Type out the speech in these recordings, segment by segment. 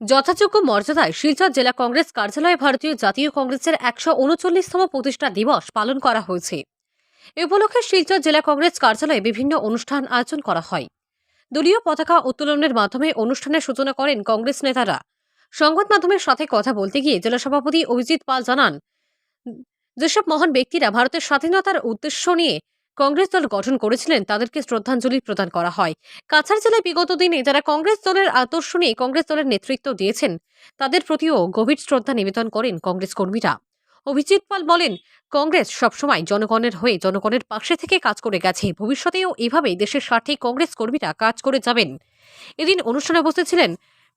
যথাযোগ্য মর্যাদায় শিলচর জেলা কংগ্রেস কার্যালয়ে ভারতীয় জাতীয় কংগ্রেসের 139তম প্রতিষ্ঠা দিবস পালন করা হয়েছে। এ উপলক্ষে শিলচর জেলা কংগ্রেস কার্যালয়ে বিভিন্ন অনুষ্ঠান আয়োজন করা হয়। দলীয় পতাকা উত্তোলনের মাধ্যমে অনুষ্ঠানের সূচনা করেন কংগ্রেস নেতারা। সংবাদ মাধ্যমের সাথে কথা বলতে গিয়ে জেলা সভাপতি অভিজিৎ পাল জানান, যেসব মহান ব্যক্তিরা ভারতের স্বাধীনতার উদ্দেশ্য নিয়ে কংগ্রেস দল গঠন করেছিলেন তাদেরকে শ্রদ্ধাঞ্জলি প্রদান করা হয়। কাছাড় জেলায় বিগত দিনে যারা কংগ্রেস দলের আদর্শ নিয়ে কংগ্রেস দলের নেতৃত্ব দিয়েছেন তাদের প্রতিও গভীর শ্রদ্ধা নিবেদন করেন কংগ্রেস কর্মীরা। অভিজিৎ পাল বলেন, কংগ্রেস সবসময় জনগণের হয়ে জনগণের পাশে থেকে কাজ করে গেছে, ভবিষ্যতেও এভাবেই দেশের স্বার্থে কংগ্রেস কর্মীরা কাজ করে যাবেন। এদিন অনুষ্ঠানে উপস্থিত ছিলেন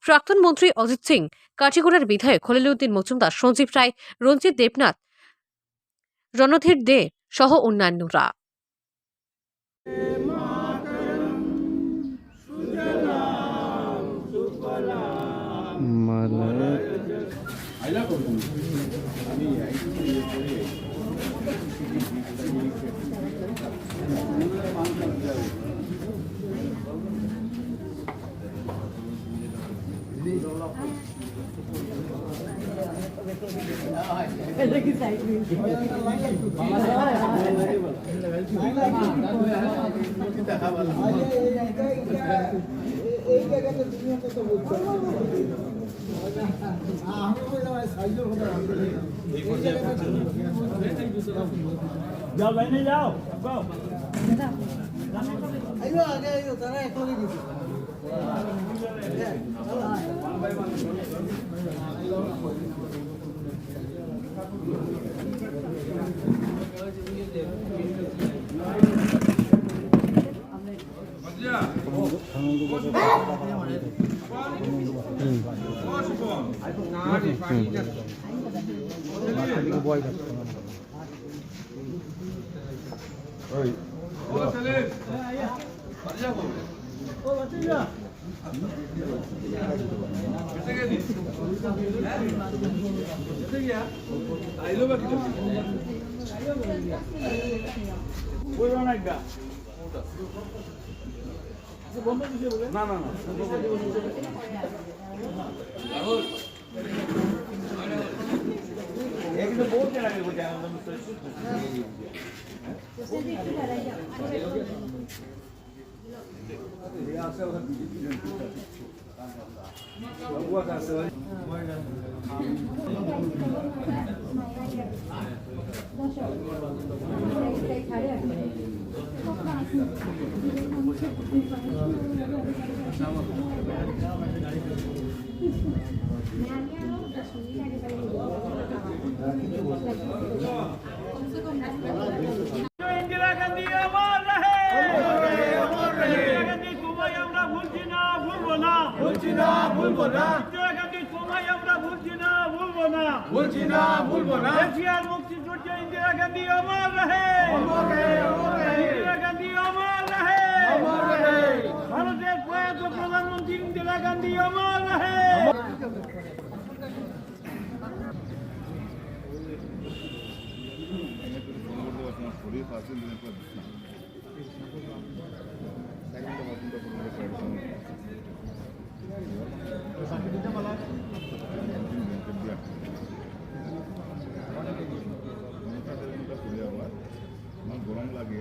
প্রাক্তন মন্ত্রী অজিত সিং, কাটিগড়ার বিধায়ক খলিলউদ্দিন মজুমদার, সঞ্জীব রায়, রঞ্জিত দেবনাথ, রণধীর দে সহ অন্যান্যরা। जाओ बहने जाओ आइयो आगे आइयो तारा एक लगे दीजिए ना ना ना एक तो बहुत चला के जाए इंदिरा गांधी अमर रहे, इंदिरा गांधी तुम्हें আমরা ভুলছি না ভুলবো না, ভুলছি না ভুলবো না, इंदिरा गांधी तुम्हें আমরা ভুলছি না ভুলবো না, ভুলছি না ভুলবো না, এশিয়ার মুক্তিযুদ্ধ इंदिरा गांधी अमर रहे, अमर रहे, इंदिरा गांधी अमर रहे, अमर रहे, ভারতের প্রয়াত প্রধানমন্ত্রী इंदिरा गांधी अमर रहे। গরম লাগে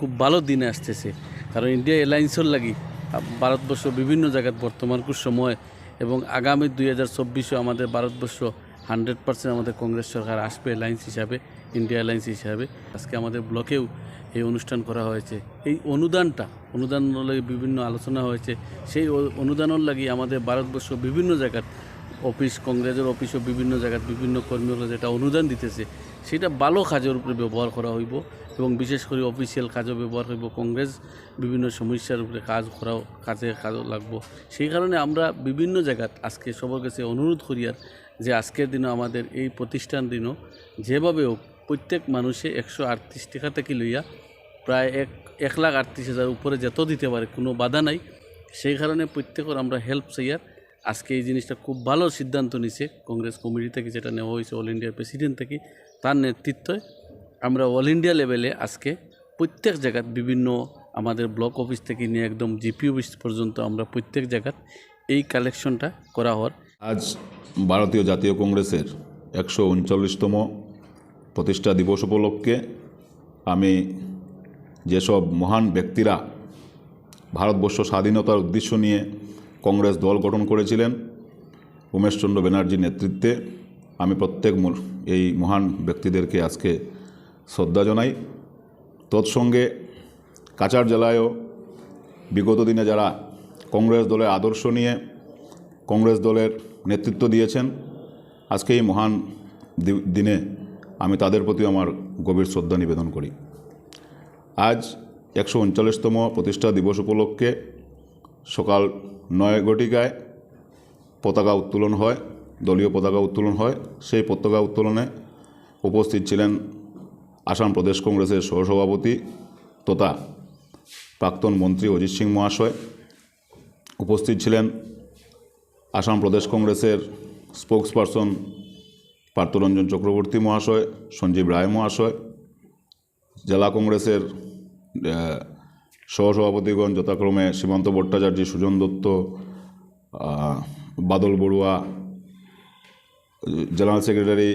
খুব ভালো দিনে আসতেছে, কারণ ইন্ডিয়া এলায়েন্সর লাগি ভারতবর্ষ বিভিন্ন জায়গায় বর্তমান সময় এবং আগামী 2024 আমাদের ভারতবর্ষ 100% আমাদের কংগ্রেস সরকার আসবে এলায়েন্স হিসাবে, ইন্ডিয়া এলায়েন্স হিসাবে। আজকে আমাদের ব্লকেও এই অনুষ্ঠান করা হয়েছে। এই অনুদান লাগি বিভিন্ন আলোচনা হয়েছে। সেই অনুদানের লাগি আমাদের ভারতবর্ষ বিভিন্ন জায়গায় অফিস, কংগ্রেসের অফিসও বিভিন্ন জায়গায় বিভিন্ন কর্মীরা যেটা অনুদান দিতেছে সেটা ভালো কাজের উপরে ব্যবহার করা হইব এবং বিশেষ করে অফিসিয়াল কাজও ব্যবহার হইব। কংগ্রেস বিভিন্ন সমস্যার উপরে কাজে লাগবো। সেই কারণে আমরা বিভিন্ন জায়গায় আজকে সবার কাছে অনুরোধ করি আর যে আজকের দিনও আমাদের এই প্রতিষ্ঠান দিনও যেভাবে হোক প্রত্যেক মানুষে 138 টাকা থেকে লইয়া প্রায় 1,38,000 উপরে যেত দিতে পারে, কোনো বাধা নাই। সেই কারণে প্রত্যেকের আমরা হেল্প চাইয়ার। আজকে এই জিনিসটা খুব ভালো সিদ্ধান্ত নিছে কংগ্রেস কমিটি থেকে, যেটা নেওয়া হয়েছে অল ইন্ডিয়ার প্রেসিডেন্ট থেকে, তার নেতৃত্বে আমরা অল ইন্ডিয়া লেভেলে আজকে প্রত্যেক জায়গাত বিভিন্ন আমাদের ব্লক অফিস থেকে নিয়ে একদম জিপি অফিস পর্যন্ত আমরা প্রত্যেক জায়গাত এই কালেকশনটা করা হওয়ার। আজ ভারতীয় জাতীয় কংগ্রেসের 139তম প্রতিষ্ঠা দিবস উপলক্ষে আমি যেসব মহান ব্যক্তিরা ভারতবর্ষ স্বাধীনতার উদ্দেশ্য নিয়ে কংগ্রেস দল গঠন করেছিলেন উমেশচন্দ্র ব্যানার্জির নেতৃত্বে, আমি প্রত্যেক এই মহান ব্যক্তিদেরকে আজকে শ্রদ্ধা জানাই। তৎসঙ্গে কাছাড় জেলায়ও বিগত দিনে যারা কংগ্রেস দলের আদর্শ নিয়ে কংগ্রেস দলের নেতৃত্ব দিয়েছেন, আজকে এই মহান দিনে আমি তাদের প্রতি আমার গভীর শ্রদ্ধা নিবেদন করি। আজ 139তম প্রতিষ্ঠা দিবস উপলক্ষে সকাল 9 ঘটিকায় পতাকা উত্তোলন হয়, দলীয় পতাকা উত্তোলন হয়। সেই পতাকা উত্তোলনে উপস্থিত ছিলেন আসাম প্রদেশ কংগ্রেসের সহসভাপতি তথা প্রাক্তন মন্ত্রী অজিত সিং মহাশয়, উপস্থিত ছিলেন আসাম প্রদেশ কংগ্রেসের স্পোক্সপারসন পার্থরঞ্জন চক্রবর্তী মহাশয়, সঞ্জীব রায় মহাশয়, জেলা কংগ্রেসের সহসভাপতিগণ যথাক্রমে Simanta Bhattacharya, Sujan Dutta, Badal Barua, general secretary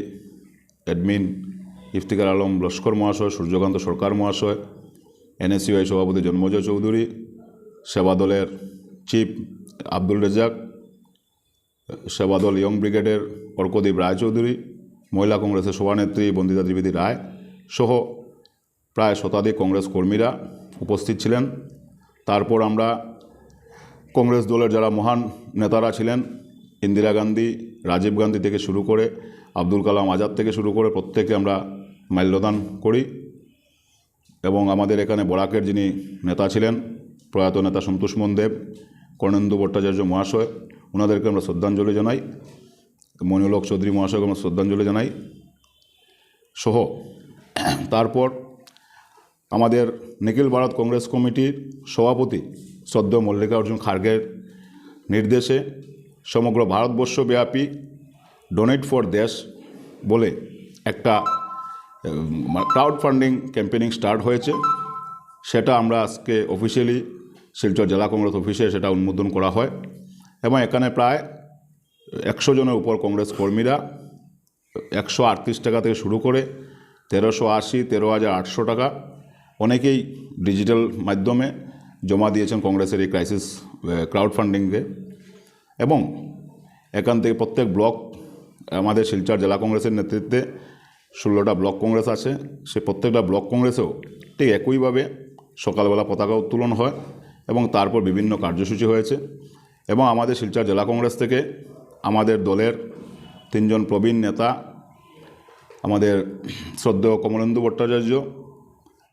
admin Iftikar Alam Laskar মহাশয়, সূর্যকান্ত সরকার মহাশয়, এনএসইউআই সভাপতি জন্মজয় চৌধুরী, সেবাদলের চিফ আব্দুল রেজাক, সেবাদল ইয়ং ব্রিগেডের অর্কদীপ রায়চৌধুরী, মহিলা কংগ্রেসের সভানেত্রী বন্দিতা ত্রিবেদী রায় সহ প্রায় শতাধিক কংগ্রেস কর্মীরা উপস্থিত ছিলেন। তারপর আমরা কংগ্রেস দলের যারা মহান নেতারা ছিলেন, ইন্দিরা গান্ধী, রাজীব গান্ধী থেকে শুরু করে আব্দুল কালাম আজাদ থেকে শুরু করে প্রত্যেকে আমরা মাল্যদান করি। এবং আমাদের এখানে বরাকের যিনি নেতা ছিলেন প্রয়াত নেতা সন্তোষমোহন দেব, কর্ণেন্দু ভট্টাচার্য মহাশয়, ওনাদেরকে আমরা শ্রদ্ধাঞ্জলি জানাই। মনিউলক চৌধুরী মহাশয়কে আমরা শ্রদ্ধাঞ্জলি জানাই সহ তারপর আমাদের নিখিল ভারত কংগ্রেস কমিটির সভাপতি শ্রদ্ধেয় মল্লিকার্জুন খার্গের নির্দেশে সমগ্র ভারতবর্ষব্যাপী ডোনেট ফর দেশ বলে একটা ক্রাউড ফান্ডিং ক্যাম্পেনিং স্টার্ট হয়েছে। সেটা আমরা আজকে অফিসিয়ালি শিলচর জেলা কংগ্রেস অফিসে সেটা উন্মোদন করা হয় এবং এখানে প্রায় 100 জনের উপর কংগ্রেস কর্মীরা 138 টাকা থেকে শুরু করে 1380, 13,800 টাকা অনেকেই ডিজিটাল মাধ্যমে জমা দিয়েছেন কংগ্রেসের এই ক্রাইসিস ক্রাউড ফান্ডিংয়ে। এবং এখান থেকে প্রত্যেক ব্লক, আমাদের শিলচর জেলা কংগ্রেসের নেতৃত্বে 16টা ব্লক কংগ্রেস আছে, সে প্রত্যেকটা ব্লক কংগ্রেসেও ঠিক একইভাবে সকালবেলা পতাকা উত্তোলন হয় এবং তারপর বিভিন্ন কার্যসূচি হয়েছে। এবং আমাদের শিলচর জেলা কংগ্রেস থেকে আমাদের দলের 3 জন প্রবীণ নেতা, আমাদের শ্রদ্ধেয় কমলেন্দু ভট্টাচার্য,